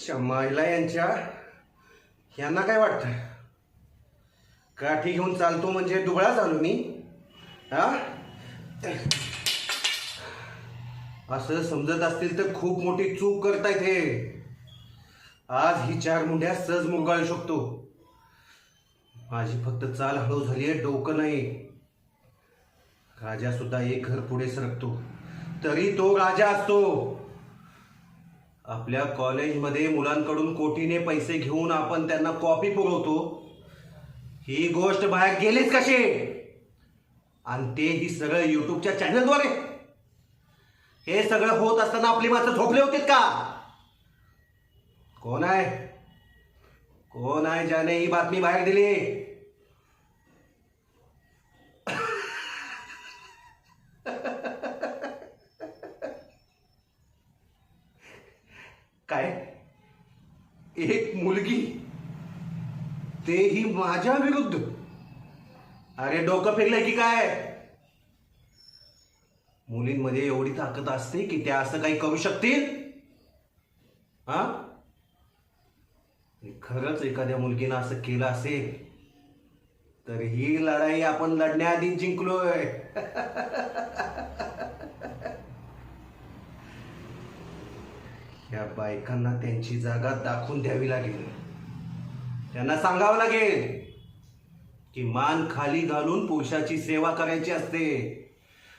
शमाईला यांना काय वाटतं? काठी घेऊन चालतो म्हणजे दुबळा झालो मी? हा, असं समजत असतील तर खूप मोठी चूक करतायत हे. आज ही 4 मुंड्या सहज मुरगाळू शकतो. माझी फक्त चाल हळू झालीये, डोकं नाही. राजा सुद्धा एक घर पुढे सरकतो तरी तो राजा असतो. आपल्या कॉलेजमध्ये मुलांकडून कोटीने पैसे घेऊन आपण त्यांना कॉपी पुरवतो. ही गोष्ट बाहेर गेलीच कशी? आणि ते ही सगळं युट्यूबच्या चॅनलद्वारे. हे सगळं होत असताना आपली माणसं झोपले होते का? कोण आहे ज्याने ही बातमी बाहेर दिली? काय, एक मुलगी, तेही माझ्या विरुद्ध? अरे डोकं फिरलंय की काय? मुलींमध्ये एवढी ताकद असते की त्या असं काही करू शकतील? हा, खरंच एखाद्या मुलगीनं असं केलं असेल तर ही लढाई आपण लढण्याआधी जिंकलोय. या बायकांना त्यांची जागा दाखवून द्यावी लागेल. त्यांना सांगावं लागेल की मान खाली घालून पुरुषाची सेवा करायची असते.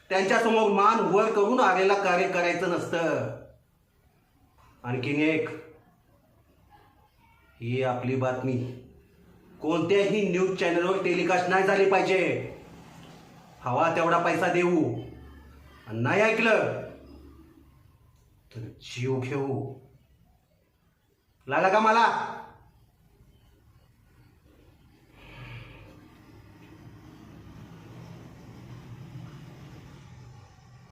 त्यांच्यासमोर मान वर करून आलेला कार्य करायचं नसतं. आणखीन एक, ही आपली बातमी कोणत्याही न्यूज चॅनलवर टेलिकास्ट नाही झाली पाहिजे. हवा तेवढा पैसा देऊ, आणि नाही ऐकलं तर जीव घेऊ. लागला का मला?